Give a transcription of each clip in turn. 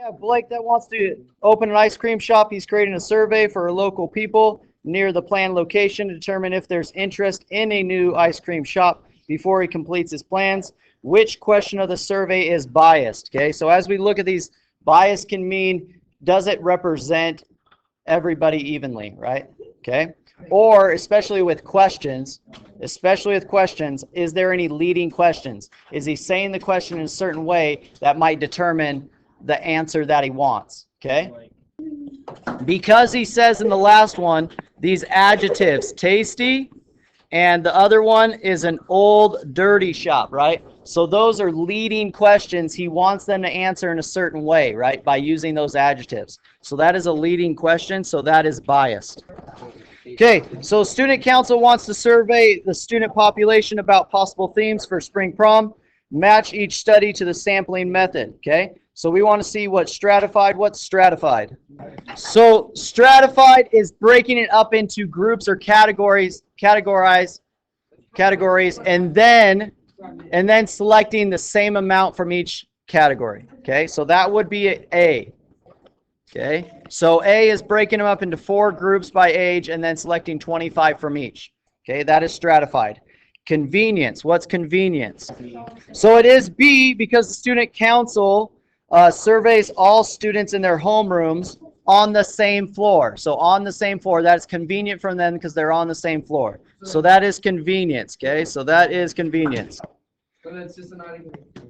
have Blake that wants to open an ice cream shop. He's creating a survey for local people near the planned location to determine if there's interest in a new ice cream shop before he completes his plans. Which question of the survey is biased? Okay, so as we look at these, bias can mean, does it represent everybody evenly, right? Okay, or especially with questions, is there any leading questions? Is he saying the question in a certain way that might determine the answer that he wants? Okay, because he says in the last one these adjectives, tasty, and the other one is an old dirty shop, right? So those are leading questions. He wants them to answer in a certain way, right, by using those adjectives. So that is a leading question, so that is biased. Okay, so student council wants to survey the student population about possible themes for spring prom. Match each study to the sampling method. Okay, so we want to see what's stratified. What's stratified? So stratified is breaking it up into groups or categories, and then selecting the same amount from each category. Okay, so that would be A. Okay, so A is breaking them up into 4 groups by age and then selecting 25 from each. Okay, that is stratified. Convenience. What's convenience? So it is B, because the student council surveys all students in their homerooms on the same floor. So on the same floor, that's convenient for them because they're on the same floor. So that is convenience. Okay, so that is convenience.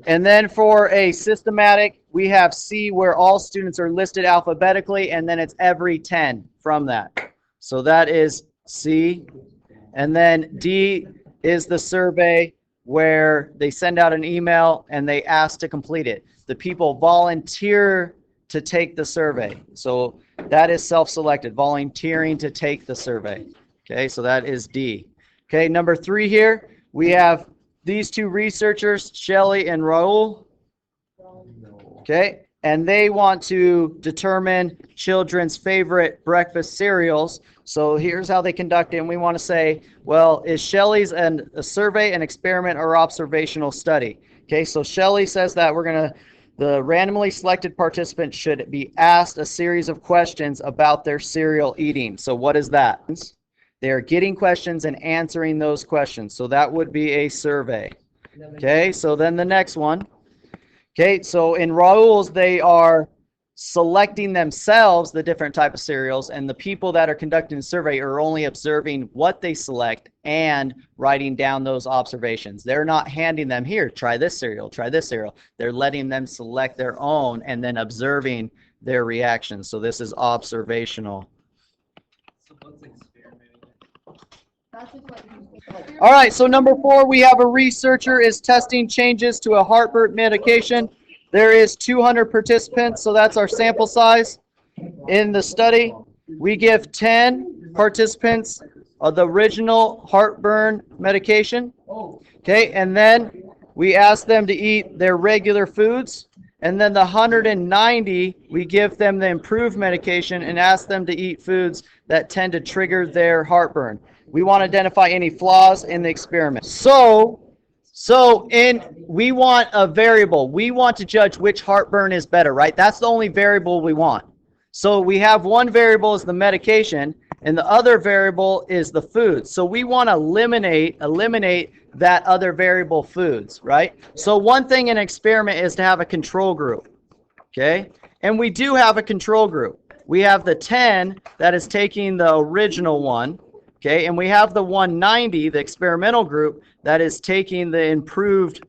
And then for a systematic, we have C, where all students are listed alphabetically, and then it's every 10 from that. So that is C. And then D is the survey where they send out an email and they ask to complete it. The people volunteer to take the survey. So that is self-selected, volunteering to take the survey. Okay, so that is D. Okay, number 3 here, we have these 2 researchers, Shelley and Raul. Okay, and they want to determine children's favorite breakfast cereals. So here's how they conduct it. And we want to say, well, is Shelley's a survey, an experiment, or observational study? Okay, so Shelley says that the randomly selected participants should be asked a series of questions about their cereal eating. So what is that? They're getting questions and answering those questions. So that would be a survey. Okay, so then the next one. Okay, so in Raul's, they are selecting themselves the different type of cereals, and the people that are conducting the survey are only observing what they select and writing down those observations. They're not handing them, here, try this cereal, try this cereal. They're letting them select their own and then observing their reactions. So this is observational. All right, so number 4, we have a researcher is testing changes to a heartburn medication. There is 200 participants, so that's our sample size in the study. We give 10 participants of the original heartburn medication. Okay, and then we ask them to eat their regular foods. And then the 190, we give them the improved medication and ask them to eat foods that tend to trigger their heartburn. We want to identify any flaws in the experiment. We want a variable. We want to judge which heartburn is better, right? That's the only variable we want. So we have one variable is the medication, and the other variable is the food. So we want to eliminate that other variable, foods, right? So one thing in an experiment is to have a control group, okay? And we do have a control group. We have the 10 that is taking the original one, okay? And we have the 190, the experimental group, that is taking the improved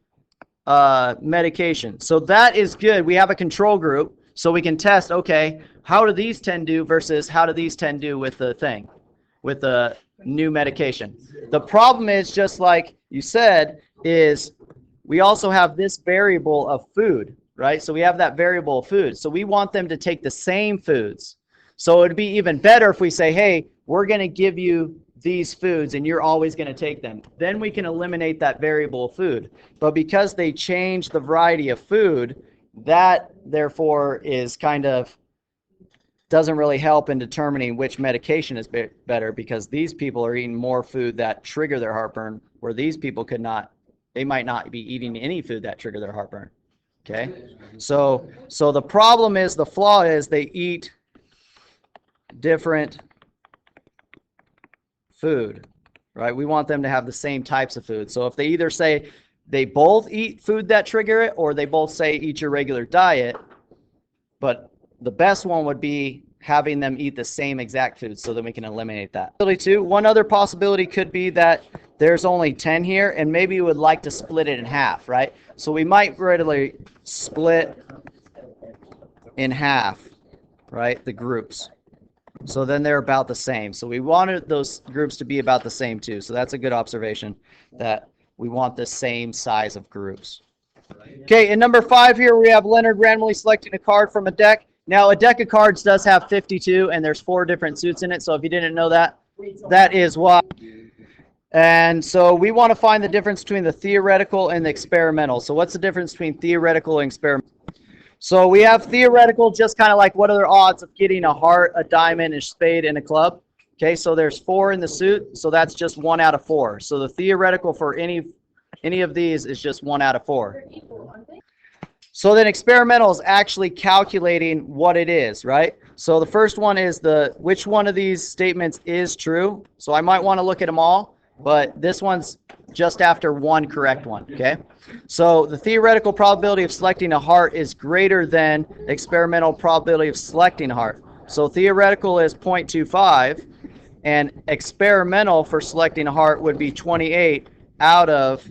medication. So that is good. We have a control group, so we can test, okay, how do these 10 do versus how do these 10 do with the new medication. The problem is, just like you said, is we also have this variable of food, right? So we have that variable of food. So we want them to take the same foods. So it'd be even better if we say, hey, we're going to give you these foods and you're always going to take them. Then we can eliminate that variable of food. But because they change the variety of food, that therefore is kind of doesn't really help in determining which medication is better, because these people are eating more food that trigger their heartburn, where these people they might not be eating any food that trigger their heartburn. Okay, so the problem is, the flaw is they eat different food, right? We want them to have the same types of food. So if they either say they both eat food that trigger it, or they both say eat your regular diet, but the best one would be having them eat the same exact food, so that we can eliminate that. One other possibility could be that there's only 10 here, and maybe you would like to split it in half, right? So we might readily split in half, right, the groups. So then they're about the same. So we wanted those groups to be about the same too. So that's a good observation, that we want the same size of groups. Okay, in number 5 here, we have Leonard randomly selecting a card from a deck. Now, a deck of cards does have 52, and there's 4 different suits in it. So if you didn't know that, that is why. And so we want to find the difference between the theoretical and the experimental. So what's the difference between theoretical and experimental? So we have theoretical, just kind of like what are the odds of getting a heart, a diamond, a spade, and a club. Okay, so there's 4 in the suit, so that's just 1 out of 4. So the theoretical for any of these is just 1 out of 4. So then experimental is actually calculating what it is, right? So the first one is which one of these statements is true. So I might want to look at them all, but this one's just after one correct one, okay? So the theoretical probability of selecting a heart is greater than experimental probability of selecting a heart. So theoretical is 0.25, and experimental for selecting a heart would be 28 out of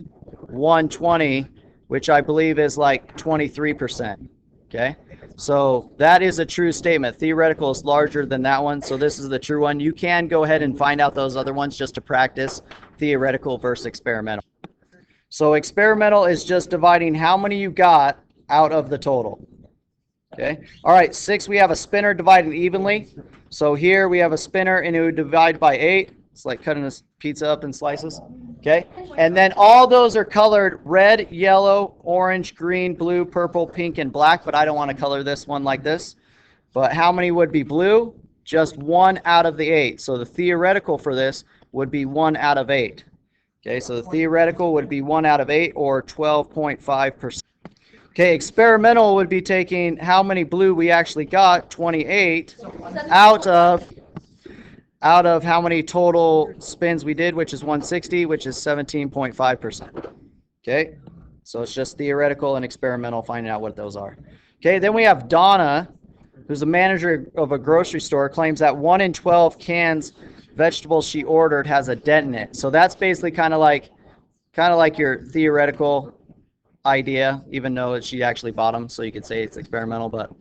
120, which I believe is like 23%, okay? So that is a true statement. Theoretical is larger than that one, so this is the true one. You can go ahead and find out those other ones just to practice theoretical versus experimental. So experimental is just dividing how many you got out of the total. Okay. All right, 6, we have a spinner divided evenly. So here we have a spinner, and it would divide by 8. It's like cutting a pizza up in slices. Okay. And then all those are colored red, yellow, orange, green, blue, purple, pink, and black. But I don't want to color this one like this. But how many would be blue? Just 1 out of the 8. So the theoretical for this would be 1 out of 8. Okay, so the theoretical would be 1 out of 8, or 12.5%. Okay, experimental would be taking how many blue we actually got, 28, out of how many total spins we did, which is 160, which is 17.5%. Okay, so it's just theoretical and experimental, finding out what those are. Okay, then we have Donna, who's a manager of a grocery store, claims that 1 in 12 cans vegetables she ordered has a dent in it. So that's basically kind of like your theoretical idea, even though she actually bought them, so you could say it's experimental, but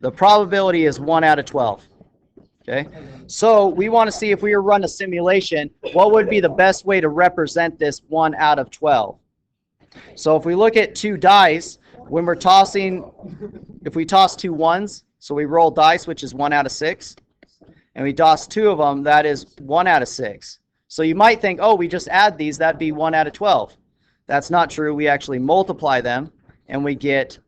the probability is 1 out of 12. Okay, so we want to see, if we were run a simulation, what would be the best way to represent this 1 out of 12. So if we look at 2 dice, when we're tossing, if we toss 2 ones, so we roll dice, which is 1 out of 6, and we toss 2 of them, that is 1 out of 6. So you might think, oh, we just add these, that'd be 1 out of 12. That's not true. We actually multiply them, and we get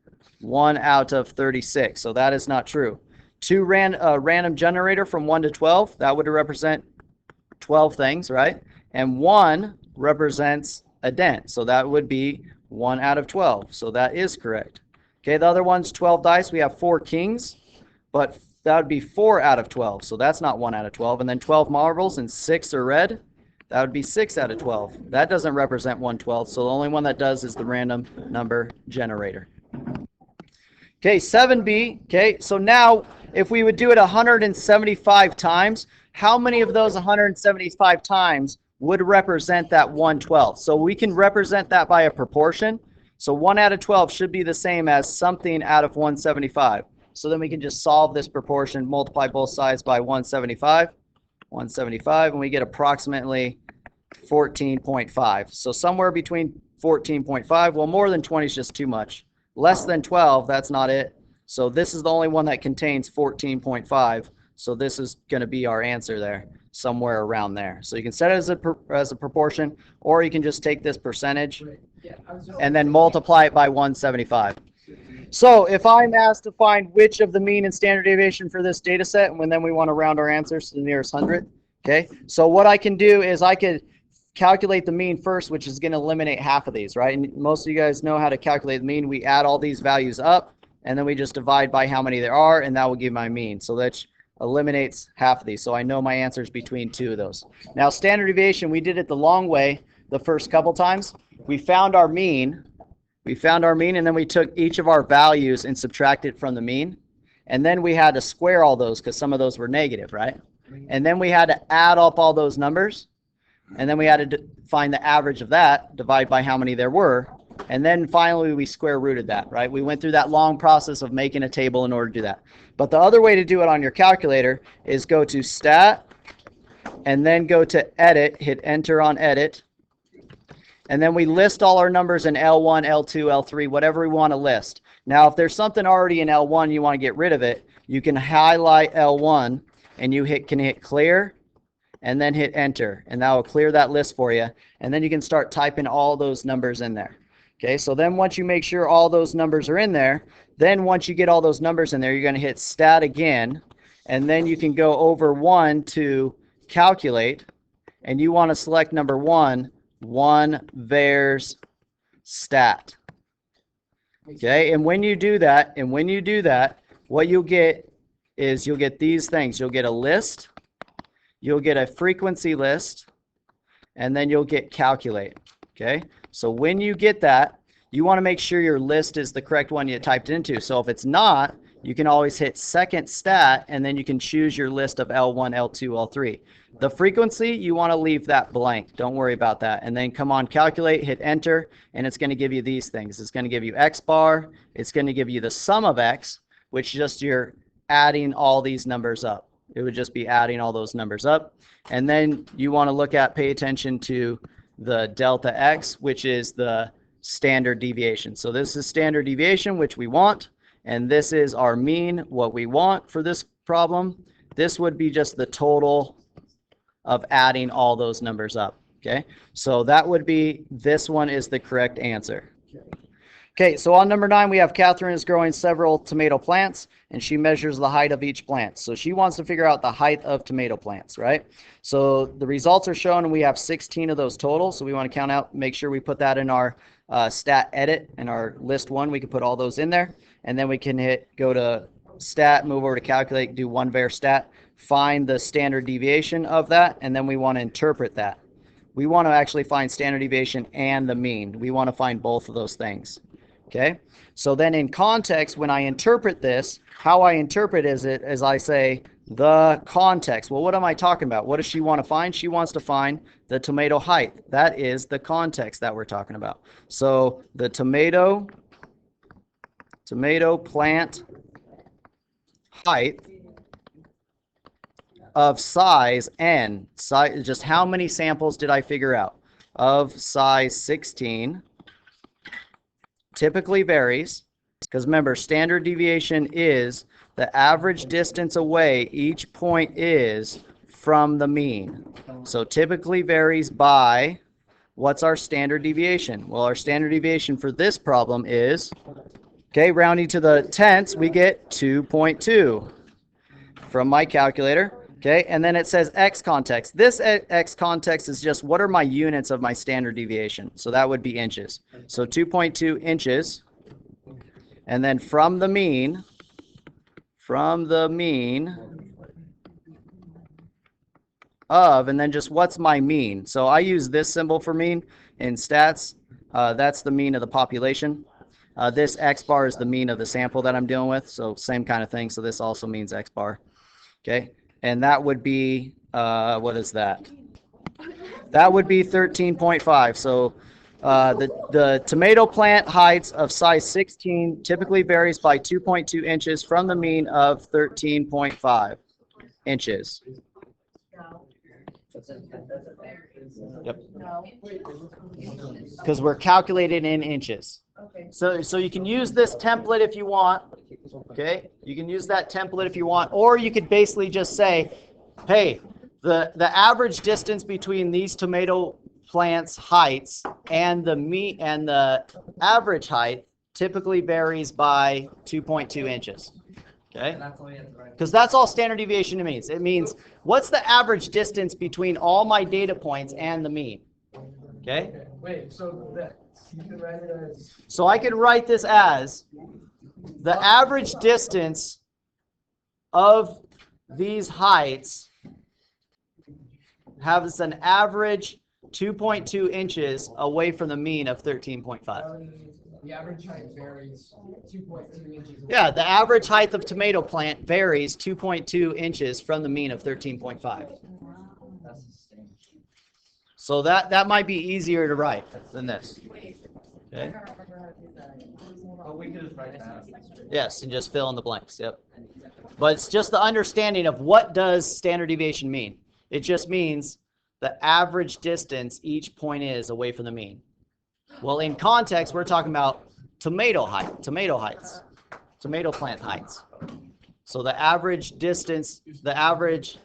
1 out of 36. So that is not true. 2 random generator from 1 to 12, that would represent 12 things, right? And 1 represents a dent, so that would be 1 out of 12. So that is correct. Okay, the other one's 12 dice. We have 4 kings, but that would be 4 out of 12. So that's not 1 out of 12. And then 12 marbles, and 6 are red. That would be 6 out of 12. That doesn't represent 1/12, so the only one that does is the random number generator. Okay, 7B. Okay, so now if we would do it 175 times, how many of those 175 times would represent that 1/12? So we can represent that by a proportion. So 1 out of 12 should be the same as something out of 175. So then we can just solve this proportion, multiply both sides by 175. 175, and we get approximately 14.5. So somewhere between 14.5. Well, more than 20 is just too much. Less than 12, that's not it. So this is the only one that contains 14.5. So this is going to be our answer there, somewhere around there. So you can set it as a proportion, or you can just take this percentage and then multiply it by 175. So if I'm asked to find which of the mean and standard deviation for this data set, and then we want to round our answers to the nearest 100, okay? So what I can do is I could calculate the mean first, which is going to eliminate half of these, right? And most of you guys know how to calculate the mean. We add all these values up, and then we just divide by how many there are, and that will give my mean. So that eliminates half of these. So I know my answer is between two of those. Now, standard deviation, we did it the long way the first couple times. We found our mean. And then we took each of our values and subtracted from the mean. And then we had to square all those because some of those were negative, right? And then we had to add up all those numbers. And then we had to find the average of that, divide by how many there were. And then finally we square rooted that, right? We went through that long process of making a table in order to do that. But the other way to do it on your calculator is go to Stat, and then go to Edit, hit Enter on Edit. And then we list all our numbers in L1, L2, L3, whatever we want to list. Now, if there's something already in L1 you want to get rid of it, you can highlight L1 and you can hit Clear and then hit Enter. And that will clear that list for you. And then you can start typing all those numbers in there. Okay, so then once you make sure all those numbers are in there, then once you get all those numbers in there, you're going to hit Stat again. And then you can go over 1 to Calculate. And you want to select number 1. 1vars stat. Okay, and when you do that, what you'll get is you'll get these things. You'll get a list, you'll get a frequency list, and then you'll get calculate. Okay, so when you get that, you want to make sure your list is the correct one you typed into. So if it's not, you can always hit second stat, and then you can choose your list of L1, L2, L3. The frequency, you want to leave that blank. Don't worry about that. And then come on, calculate, hit enter, and it's going to give you these things. It's going to give you X bar. It's going to give you the sum of X, which just you're adding all these numbers up. It would just be adding all those numbers up. And then you want to pay attention to the delta X, which is the standard deviation. So this is standard deviation, which we want. And this is our mean, what we want for this problem. This would be just the total of adding all those numbers up. Okay, so that would be, this one is the correct answer. Okay, so on number 9, we have Catherine is growing several tomato plants, and she measures the height of each plant. So she wants to figure out the height of tomato plants, right? So the results are shown, and we have 16 of those total. So we want to count out, make sure we put that in our stat edit, in our list 1. We can put all those in there, and then we can go to stat, move over to calculate, do 1var stat, find the standard deviation of that, and then we want to interpret that. We want to actually find standard deviation and the mean. We want to find both of those things. Okay, so then in context, when I interpret this, how I interpret is I say the context. Well, what am I talking about? What does she want to find? She wants to find the tomato height. That is the context that we're talking about. So the tomato plant height of size n, just how many samples did I figure out? Of size 16, typically varies, because remember, standard deviation is the average distance away each point is from the mean. So typically varies by, what's our standard deviation? Well, our standard deviation for this problem is, okay, rounding to the tenths, we get 2.2 from my calculator. Okay, and then it says X context. This X context is just what are my units of my standard deviation. So that would be inches. So 2.2 inches. And then from the mean of, and then just what's my mean. So I use this symbol for mean in stats. That's the mean of the population. This X bar is the mean of the sample that I'm dealing with. So same kind of thing. So this also means X bar. Okay. And that would be, what is that? That would be 13.5. So the tomato plant heights of size 16 typically varies by 2.2 inches from the mean of 13.5 inches. Yep. Because we're calculating in inches. So you can use this template if you want. Okay, you can use that template if you want, or you could basically just say, hey, the average distance between these tomato plants' heights and the average height typically varies by 2.2 inches. Okay, because that's all standard deviation means. It means what's the average distance between all my data points and the mean. Okay? Wait, so that you can write it as. So I can write this as the average distance of these heights has an average 2.2 inches away from the mean of 13.5. The average height varies 2.2 inches. Yeah, the average height of tomato plant varies 2.2 inches from the mean of 13.5. So that might be easier to write than this. Okay. Oh, we could just write that. Yes, and just fill in the blanks. Yep. But it's just the understanding of what does standard deviation mean. It just means the average distance each point is away from the mean. Well, in context, we're talking about tomato heights, tomato plant heights. So the average distance, the average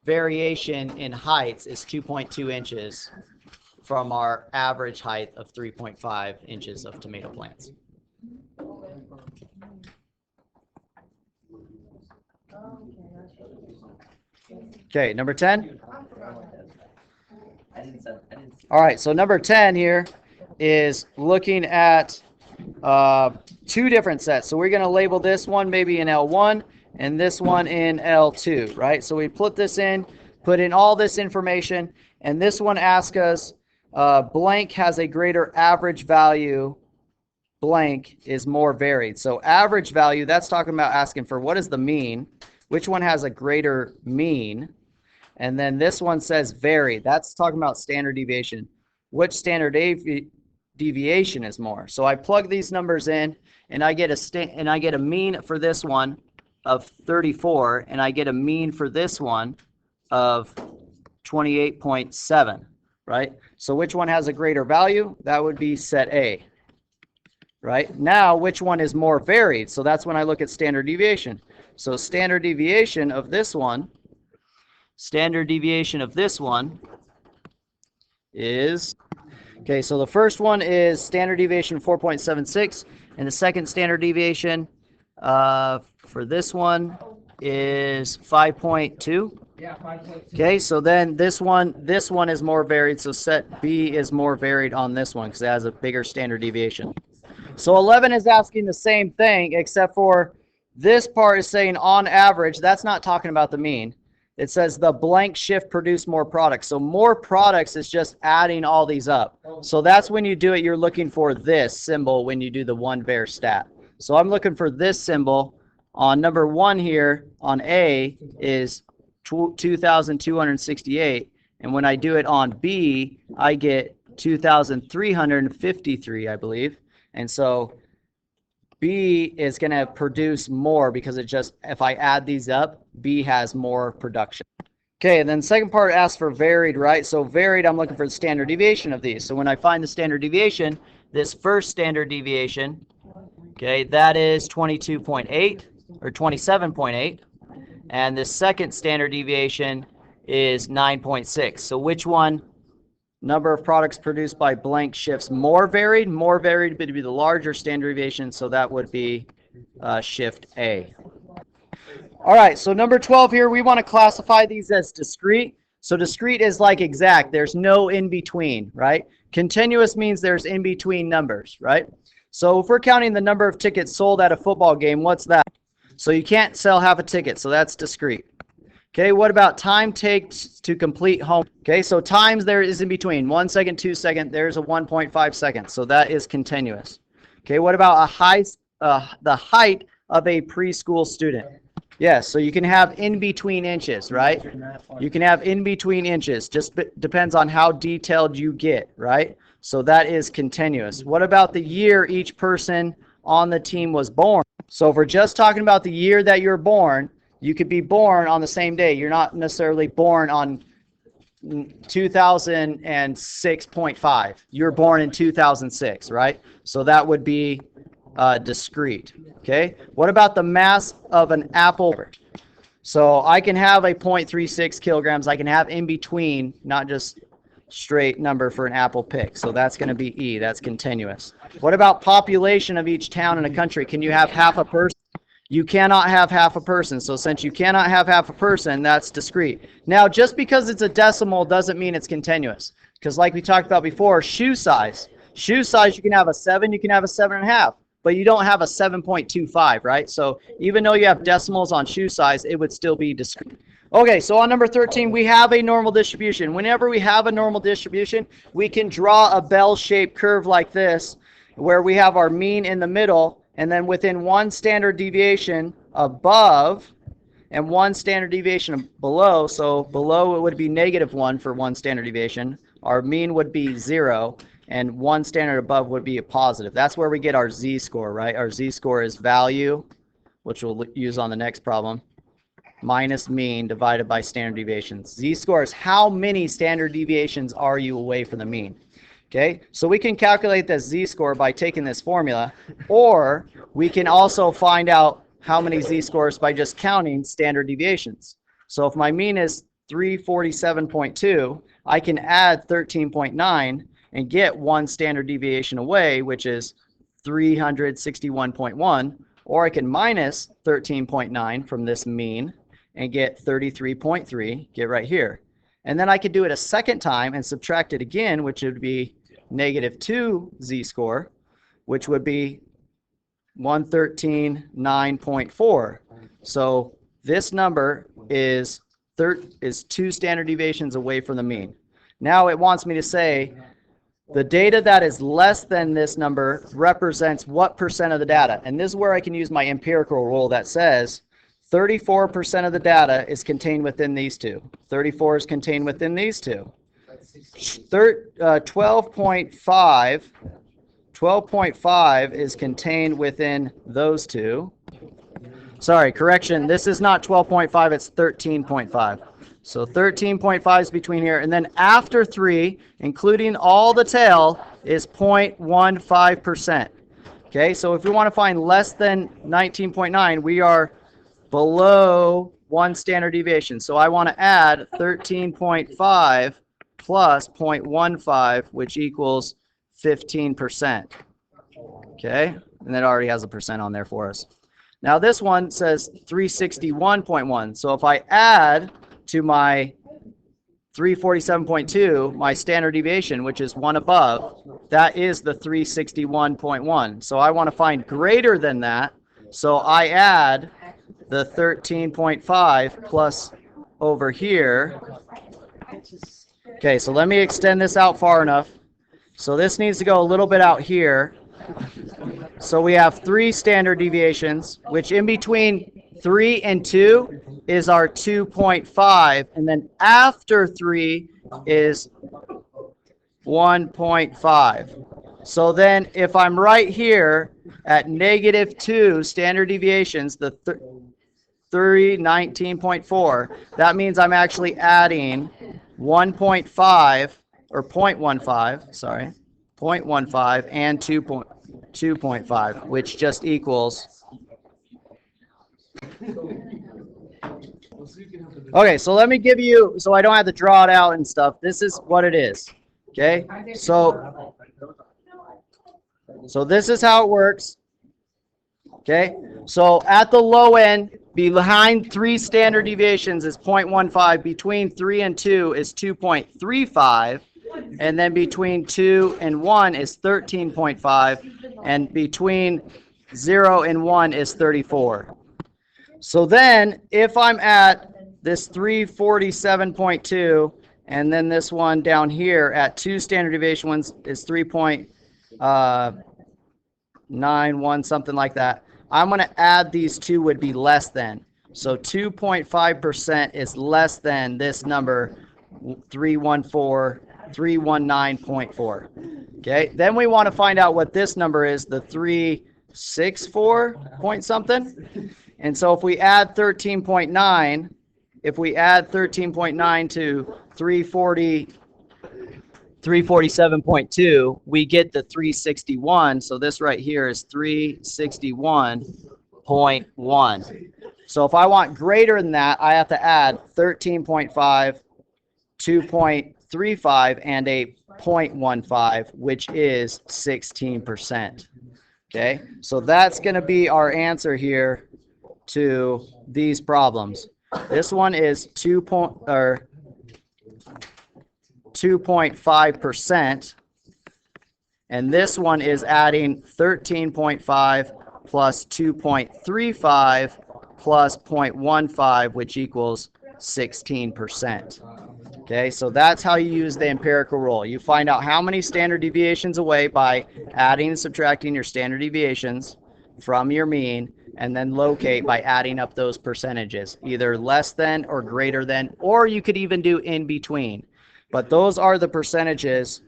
variation in heights is 2.2 inches from our average height of 3.5 inches of tomato plants. Okay, number 10. All right, so number 10 here is looking at two different sets. So we're going to label this one maybe in L1 and this one in L2, right? So we put this in, put in all this information, and this one asks us blank has a greater average value, blank is more varied. So average value, that's talking about asking for what is the mean, which one has a greater mean, and then this one says varied. That's talking about standard deviation. Which standard deviation is more? So I plug these numbers in, and I get a mean for this one of 34, and I get a mean for this one of 28.7, right? So which one has a greater value? That would be set A, right? Now, which one is more varied? So that's when I look at standard deviation. So standard deviation of this one is, okay, so the first one is standard deviation 4.76, and the second standard deviation for this one is 5.2. Yeah, 5.2. Okay, so then this one is more varied, so set B is more varied on this one because it has a bigger standard deviation. So 11 is asking the same thing, except for this part is saying on average. That's not talking about the mean. It says the blank shift produced more products. So more products is just adding all these up. So that's when you do it, you're looking for this symbol when you do the one var stat. So I'm looking for this symbol on number 1 here on A is 2,268. And when I do it on B, I get 2,353, I believe. And so B is going to produce more because it just, if I add these up, B has more production. Okay, and then second part asks for varied, right? So varied, I'm looking for the standard deviation of these. So when I find the standard deviation, this first standard deviation, okay, that is 22.8 or 27.8. And the second standard deviation is 9.6. So which one? Number of products produced by blank shifts more varied would be the larger standard deviation, so that would be shift A. All right, so number 12 here, we want to classify these as discrete. So discrete is like exact. There's no in between, right? Continuous means there's in between numbers, right? So if we're counting the number of tickets sold at a football game, what's that? So you can't sell half a ticket, so that's discrete. Okay, what about time takes to complete home? Okay, so times there is in between. 1 second, 2 seconds, there's a 1.5 seconds. So that is continuous. Okay, what about the height of a preschool student? Yes, so you can have in between inches, right? You can have in between inches. Just depends on how detailed you get, right? So that is continuous. What about the year each person on the team was born? So if we're just talking about the year that you're born, you could be born on the same day. You're not necessarily born on 2006.5. You're born in 2006, right? So that would be discrete. Okay. What about the mass of an apple? So I can have a 0.36 kilograms. I can have in between, not just straight number for an apple pick. So that's going to be E. That's continuous. What about population of each town in a country? Can you have half a person? You cannot have half a person. So since you cannot have half a person, that's discrete. Now, just because it's a decimal doesn't mean it's continuous. Because like we talked about before, shoe size. Shoe size, you can have a 7, you can have a 7.5, but you don't have a 7.25, right? So even though you have decimals on shoe size, it would still be discrete. Okay, so on number 13, we have a normal distribution. Whenever we have a normal distribution, we can draw a bell-shaped curve like this, where we have our mean in the middle, and then within one standard deviation above and one standard deviation below, so below it would be -1 for one standard deviation, our mean would be 0, and one standard above would be a positive. That's where we get our z-score, right? Our z-score is value, which we'll use on the next problem, minus mean divided by standard deviations. Z-score is how many standard deviations are you away from the mean. Okay, so we can calculate the z-score by taking this formula, or we can also find out how many z-scores by just counting standard deviations. So if my mean is 347.2, I can add 13.9 and get one standard deviation away, which is 361.1, or I can minus 13.9 from this mean and get 33.3, get right here. And then I could do it a second time and subtract it again, which would be -2 z-score, which would be 113.9.4. So this number is 2 standard deviations away from the mean. Now it wants me to say the data that is less than this number represents what percent of the data. And this is where I can use my empirical rule that says 34% of the data is contained within these two. 34 is contained within these two. 12.5 is contained within those two. Sorry, correction, this is not 12.5, it's 13.5. So 13.5 is between here, and then after 3, including all the tail, is 0.15%. Okay, so if we want to find less than 19.9, we are below one standard deviation. So I want to add 13.5 plus 0.15, which equals 15%. Okay, and that already has a percent on there for us. Now this one says 361.1. So if I add to my 347.2, my standard deviation, which is one above, that is the 361.1. So I want to find greater than that. So I add the 13.5 plus over here. Okay, so let me extend this out far enough. So this needs to go a little bit out here. So we have 3 standard deviations, which in between 3 and 2 is our 2.5, and then after 3 is 1.5. So then if I'm right here at -2 standard deviations, the 319.4, that means I'm actually adding 1.5 or 0.15, sorry, 0.15 and 2.5, which just equals. Okay, so let me give you, so I don't have to draw it out and stuff. This is what it is. Okay, so this is how it works. Okay, so at the low end, behind 3 standard deviations is 0.15. Between 3 and 2 is 2.35. And then between 2 and 1 is 13.5. And between 0 and 1 is 34. So then, if I'm at this 347.2, and then this one down here at 2 standard deviation ones is 3.91, something like that. I'm going to add these two would be less than. So 2.5% is less than this number, 319.4. Okay, then we want to find out what this number is, the 364 point something. And so if we add 13.9, if we add 13.9 to 347.2, we get the 361. So this right here is 361.1. So if I want greater than that, I have to add 13.5, 2.35, and a 0.15, which is 16%. Okay, so that's going to be our answer here to these problems. This one is 2.5%. And this one is adding 13.5 plus 2.35 plus 0.15, which equals 16%. Okay, so that's how you use the empirical rule. You find out how many standard deviations away by adding and subtracting your standard deviations from your mean, and then locate by adding up those percentages, either less than or greater than, or you could even do in between. But those are the percentages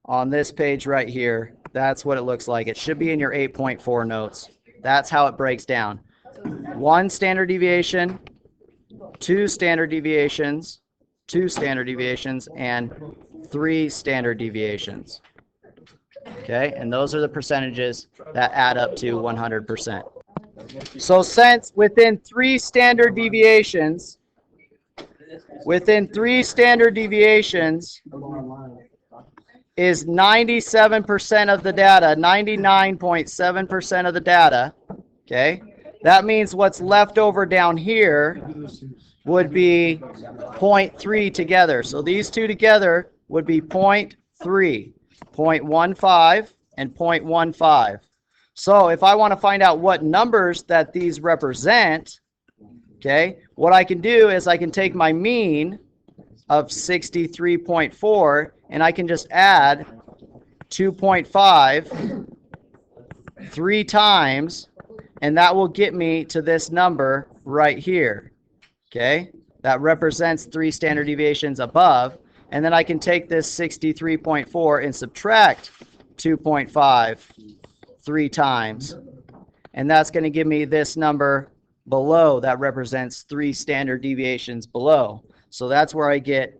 on this page right here. That's what it looks like. It should be in your 8.4 notes. That's how it breaks down. 1 standard deviation, 2 standard deviations, 2 standard deviations, and 3 standard deviations. Okay, and those are the percentages that add up to 100%. So since within 3 standard deviations, is 97% of the data, 99.7% of the data, okay? That means what's left over down here would be 0.3 together. So these two together would be 0.3, 0.15, and 0.15. So if I want to find out what numbers that these represent, okay, what I can do is I can take my mean of 63.4 and I can just add 2.5 3 times, and that will get me to this number right here. Okay, that represents 3 standard deviations above, and then I can take this 63.4 and subtract 2.5 3 times, and that's going to give me this number below that represents 3 standard deviations below. So that's where I get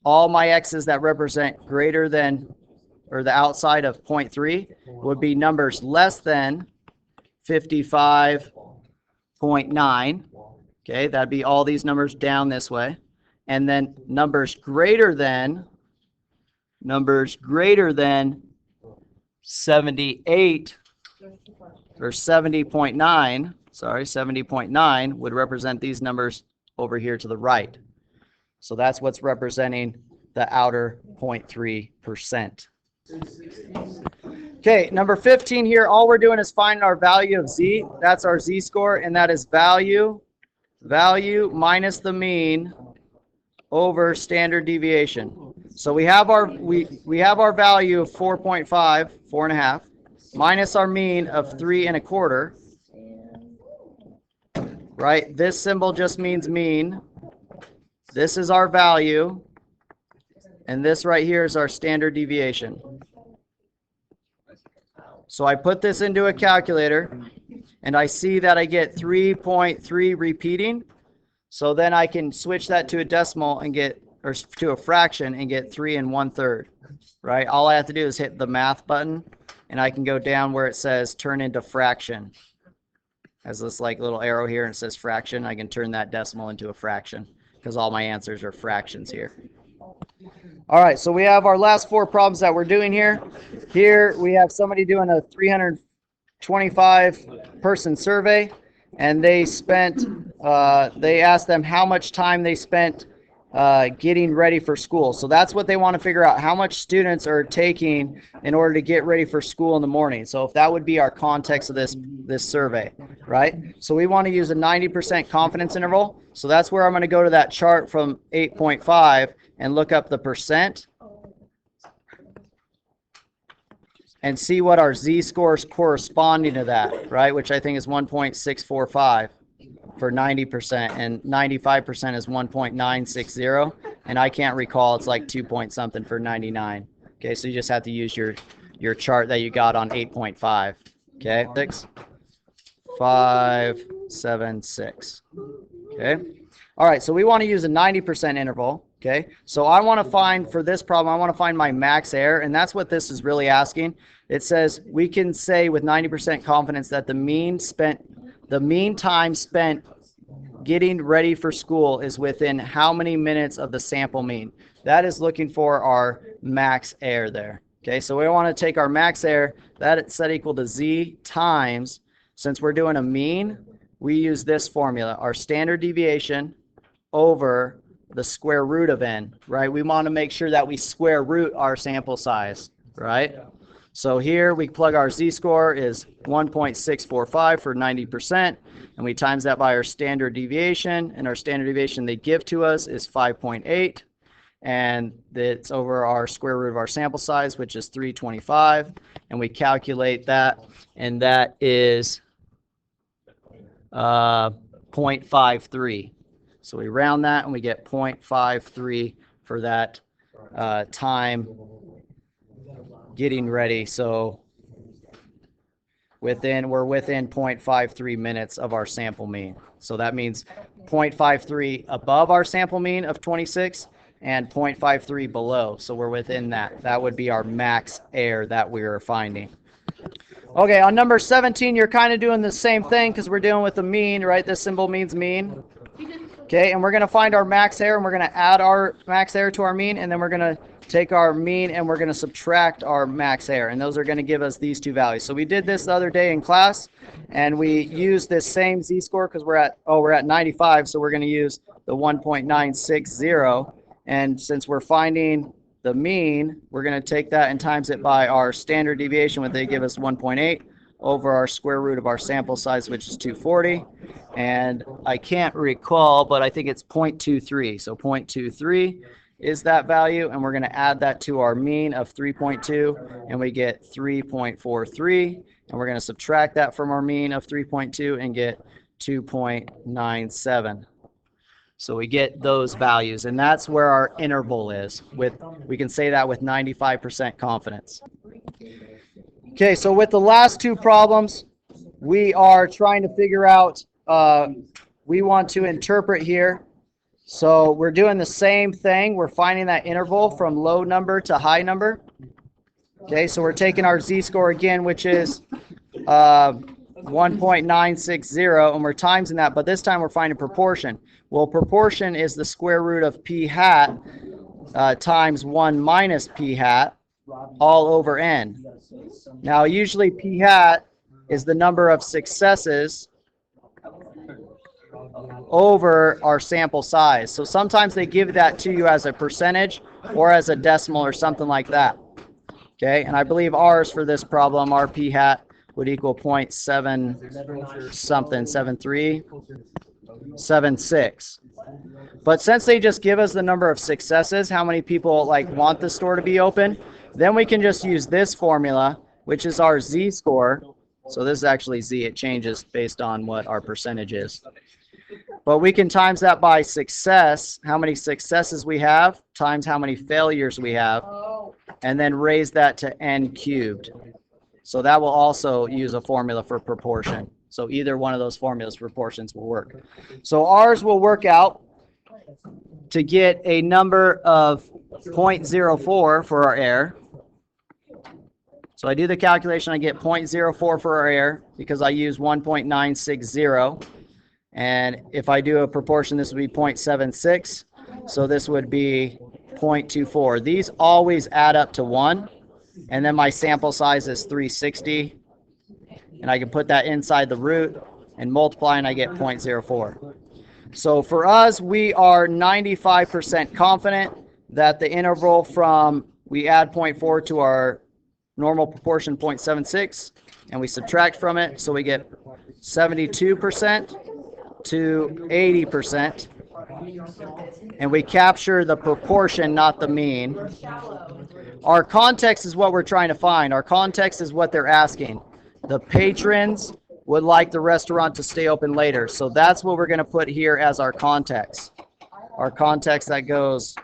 all my x's that represent greater than, or the outside of 0.3 would be numbers less than 55.9. Okay, that'd be all these numbers down this way. And then numbers greater than 78 or 70.9, sorry, 70.9 would represent these numbers over here to the right. So that's what's representing the outer 0.3%. Okay, number 15 here, all we're doing is finding our value of z. That's our z-score, and that is value minus the mean over standard deviation. So we have our value of 4.5, 4.5, minus our mean of 3 1/4. Right? This symbol just means mean. This is our value, and this right here is our standard deviation. So I put this into a calculator, and I see that I get 3.3 repeating. So then I can switch that to a decimal and get, or to a fraction and get 3 1/3. Right? All I have to do is hit the math button, and I can go down where it says turn into fraction. Has this like little arrow here and it says fraction. I can turn that decimal into a fraction because all my answers are fractions here. All right, so we have our last 4 problems that we're doing here. Here we have somebody doing a 325 person survey, and they asked them how much time they spent getting ready for school. So that's what they want to figure out, how much students are taking in order to get ready for school in the morning. So if that would be our context of this survey, right? So we want to use a 90% confidence interval. So that's where I'm going to go to that chart from 8.5 and look up the percent and see what our z-score is corresponding to that, right? Which I think is 1.645 for 90%, and 95% is 1.960, and I can't recall, it's like 2 point something for 99. Okay, so you just have to use your chart that you got on 8.5. Okay, 6, 5, 7, 6. Okay, all right, so we want to use a 90% interval. Okay, so I want to find, for this problem, I want to find my max error, and that's what this is really asking. It says we can say with 90% confidence that the mean time spent getting ready for school is within how many minutes of the sample mean. That is looking for our max error there. Okay, so we want to take our max error, that is set equal to z times, since we're doing a mean, we use this formula, our standard deviation over the square root of n, right? We want to make sure that we square root our sample size, right? So here we plug our z-score is 1.645 for 90%, and we times that by our standard deviation, and our standard deviation they give to us is 5.8, and it's over our square root of our sample size, which is 325, and we calculate that, and that is 0.53. So we round that and we get 0.53 for that time getting ready. So we're within 0.53 minutes of our sample mean. So that means 0.53 above our sample mean of 26 and 0.53 below. So we're within that. That would be our max error that we are finding. Okay, on number 17, you're kind of doing the same thing because we're dealing with the mean, right? This symbol means mean. Okay, and we're going to find our max error, and we're going to add our max error to our mean, and then we're going to take our mean and we're going to subtract our max error, and those are going to give us these two values. So we did this the other day in class, and we used this same z-score because we're at 95, so we're going to use the 1.960, and since we're finding the mean, we're going to take that and times it by our standard deviation, when they give us 1.8, over our square root of our sample size, which is 240, and I can't recall, but I think it's 0.23. So 0.23 is that value, and we're going to add that to our mean of 3.2, and we get 3.43, and we're going to subtract that from our mean of 3.2 and get 2.97. So we get those values, and that's where our interval is. We can say that with 95% confidence. Okay, so with the last two problems, we are trying to figure out, we want to interpret here. So we're doing the same thing. We're finding that interval from low number to high number. Okay, so we're taking our z-score again, which is 1.960, and we're timesing that, but this time we're finding proportion. Well, proportion is the square root of p hat times 1 minus p hat all over n. Now, usually p hat is the number of successes over our sample size. So sometimes they give that to you as a percentage or as a decimal or something like that. Okay, and I believe ours for this problem, our p hat would equal 0.7 something, 73, 76. But since they just give us the number of successes, how many people like want the store to be open, then we can just use this formula, which is our z-score. So this is actually z, it changes based on what our percentage is. But we can times that by success, how many successes we have, times how many failures we have, and then raise that to n cubed. So that will also use a formula for proportion. So either one of those formulas for proportions will work. So ours will work out to get a number of 0.04 for our error. So I do the calculation, I get 0.04 for our error because I use 1.960. And if I do a proportion, this would be 0.76. So this would be 0.24. These always add up to 1. And then my sample size is 360. And I can put that inside the root and multiply, and I get 0.04. So for us, we are 95% confident that the interval from, we add 0.4 to our normal proportion 0.76, and we subtract from it, so we get 72% to 80%. And we capture the proportion, not the mean. Our context is what we're trying to find. Our context is what they're asking. The patrons would like the restaurant to stay open later. So that's what we're going to put here as our context. Our context that goes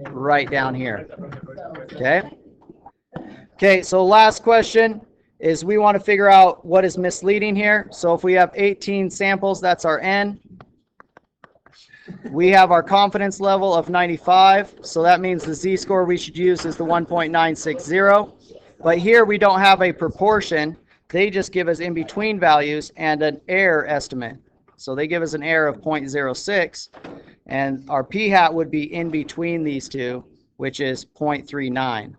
right down here. Okay? Okay, so last question is we want to figure out what is misleading here. So if we have 18 samples, that's our n. We have our confidence level of 95, so that means the z-score we should use is the 1.960. But here we don't have a proportion. They just give us in-between values and an error estimate. So they give us an error of 0.06, and our p-hat would be in between these two, which is 0.39.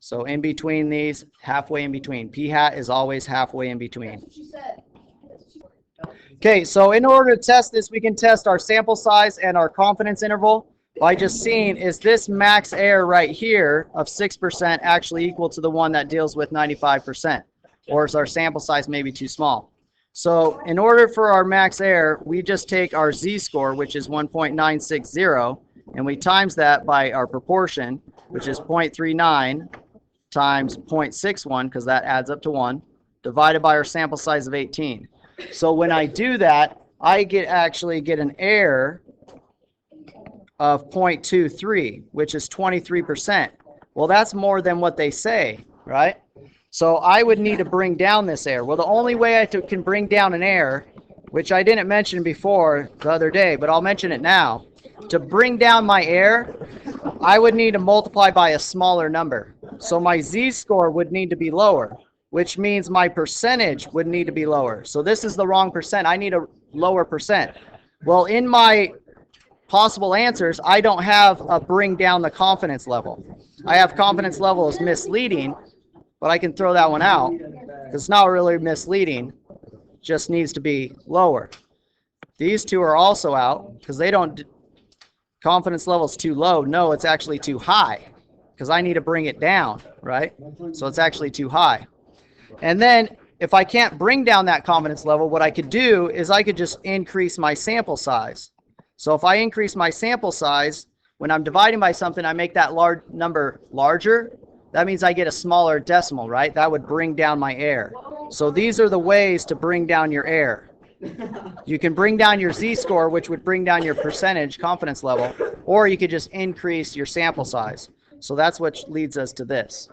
So in between these, halfway in between. P-hat is always halfway in between. Okay, so in order to test this, we can test our sample size and our confidence interval. by just seeing, is this max error right here of 6% actually equal to the one that deals with 95%? Or is our sample size maybe too small? So in order for our max error, we just take our z-score, which is 1.960, and we times that by our proportion, which is 0.39 times 0.61, because that adds up to 1, divided by our sample size of 18. So when I do that, I actually get an error of 0.23, which is 23%. Well, that's more than what they say, right? So I would need to bring down this error. Well, the only way I can bring down an error, which I didn't mention before the other day, but I'll mention it now. To bring down my error, I would need to multiply by a smaller number. So my z-score would need to be lower, which means my percentage would need to be lower. So this is the wrong percent. I need a lower percent. Well, in my possible answers, I don't have a bring down the confidence level. I have confidence level as misleading, but I can throw that one out. It's not really misleading, just needs to be lower. These two are also out because they don't, confidence level is too low. No, it's actually too high because I need to bring it down, right? So it's actually too high. And then if I can't bring down that confidence level, what I could do is I could just increase my sample size. So if I increase my sample size, when I'm dividing by something, I make that large number larger. That means I get a smaller decimal, right? That would bring down my error. So these are the ways to bring down your error. You can bring down your z-score, which would bring down your percentage confidence level, or you could just increase your sample size. So that's what leads us to this.